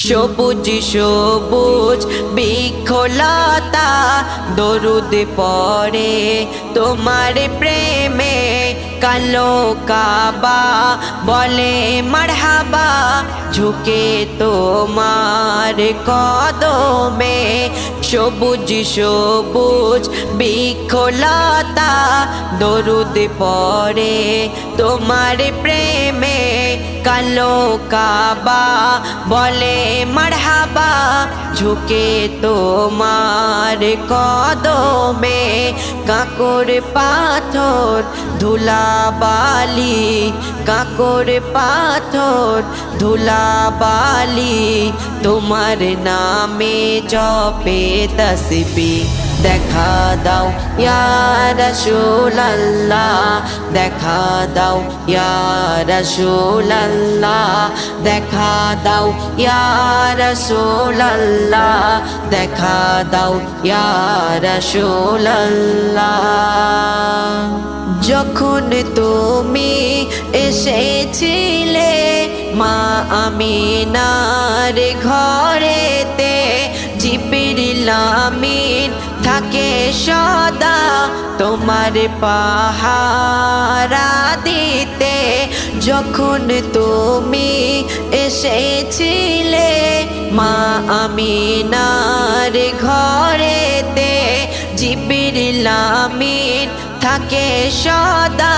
সবুজ সবুজ বৃক্ষলতা দরুদ পড়ে তোমার প্রেমে কালো কাবা বলে মারহাবা ঝুঁকে তোমার কদমে সবুজ সবুজ বৃক্ষলতা দরুদ পড়ে তোমার প্রেমে কালো কাবা বলে মারহাবা ঝুঁকে তোমার কদমে কাঁকর পাথর ধুলাবালি কাঁকর পাথর ধুলাবালি তোমার নামে জপে তসবিহ দেখা দাও ইয়া রাসূলুল্লাহ দেখা দাও ইয়া রাসূলুল্লাহ দেখা দাও ইয়া রাসূলুল্লাহ দেখা দাও ইয়া রাসূলুল্লাহ যখন তুমি এসেছিলে মা আমিনার ঘরেতে জিবরিল আমিন থাকে সদা তোমার পাহারা দিতে যখন তুমি এসেছিলে মা আমিনার ঘরেতে জিবরিল আমিন থাকে সদা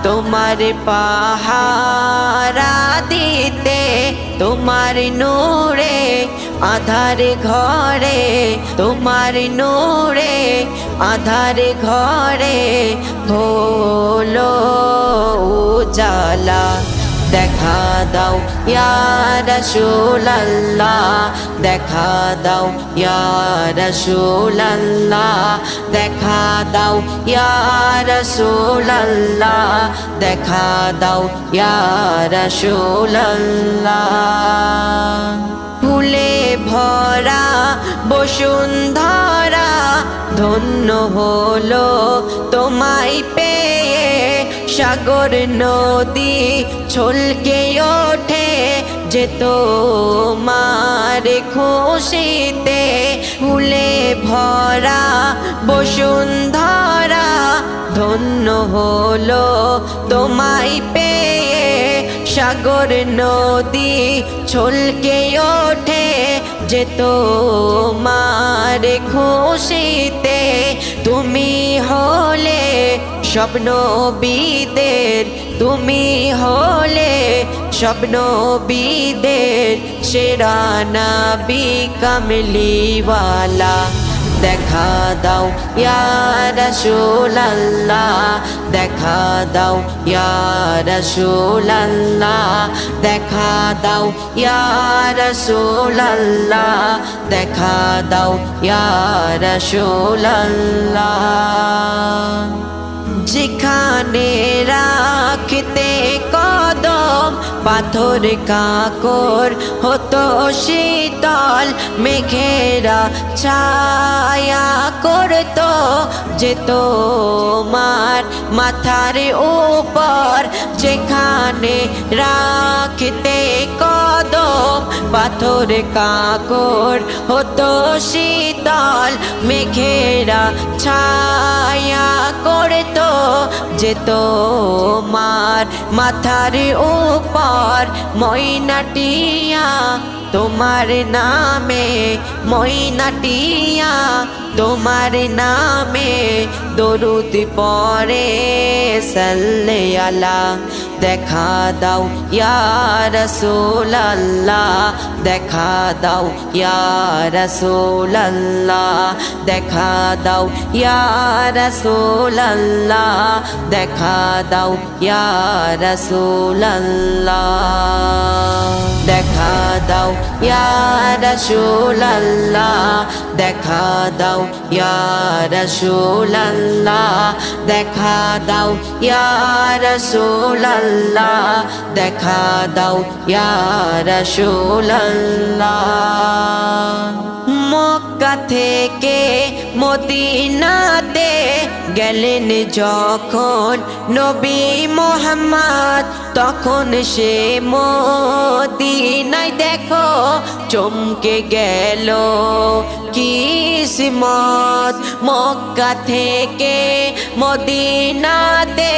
তোমার পাহারা দিতে তোমার নূরে আধার ঘরে তোমার নূরে আধার ঘরে হলো উজালা দেখা দাও ইয়া রাসূলুল্লাহ দেখা দাও ইয়া রাসূলুল্লাহ দেখা দাও ইয়া রাসূলুল্লাহ দেখা দাও ইয়া রাসূলুল্লাহ ফুলে ভরা বসুন্ধরা ধন্য হলো তোমায় পেয়ে সাগর নদী ছলকে ওঠে যে তোমার খুশিতে ফুলে ভরা বসুন্ধরা ধন্য হলো তোমায় পেয়ে সাগর নদী ছলকে ওঠে যে তোমার খুশিতে তুমি হলে স্বপ্নবিদের তুমি হলে স্বপ্নবিদের সেরা নবী কামলিওয়ালা দেখা দাও ইয়া রাসূলুল্লাহ দেখা দাও ইয়া রাসূলুল্লাহ দেখা দাও ইয়া রাসূলুল্লাহ দেখা দাও ইয়া রাসূলুল্লাহ যেখানে রাখতে কদম পাথর কাঁকর হতো শীতল মেঘেরা ছায়া করতো যে তোমার মাথার উপর যেখানে রাখতে কদম পাথর কাঁকর হতো শীতল মেঘেরা ছায়া করতো যে তোমার মাথার উপর ময়নাটিয়া তোমার নামে ময়নাটিয়া তোমার নামে দরুদ পড়ে সাল্লে আলা দেখা দাও ইয়া রাসূলুল্লাহ দেখা দাও ইয়া রাসূলুল্লাহ দেখা দাও ইয়া রাসূলুল্লাহ দেখা দাও ইয়া রাসূলুল্লাহ দেখা দাও ইয়া রাসূলুল্লাহ দেখা দাও ইয়া রাসূলুল্লাহ দেখা দাও ইয়া রাসূলুল্লাহ দেখা দাও ইয়া রাসূলুল্লাহ মক্কা থেকে মদিনাতে গেলেন যখন নবী মোহাম্মদ, তখন সে মদিনায় দেখো চমকে গেল কিসমত। মক্কা থেকে মদিনাতে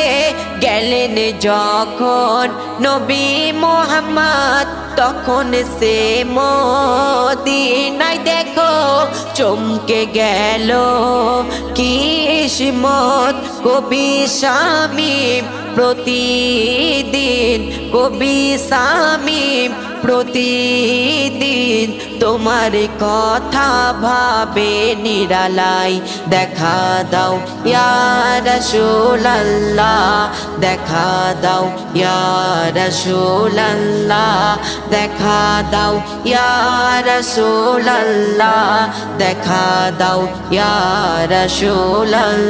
গেলেন যখন নবী মোহাম্মদ, তখন সে মদিনায় দেখো চমকে গেল কিসমত। কবি শামীম প্রতিদিন, কবি শামীম প্রতিদিন তোমার কথা ভাবে নিরালাই। দেখা দাও ইয়া রাসূলুল্লাহ, দেখা দাও ইয়া রাসূলুল্লাহ, দেখা দাও ইয়া রাসূলুল্লাহ, দেখা দাও ইয়া রাসূলুল্লাহ।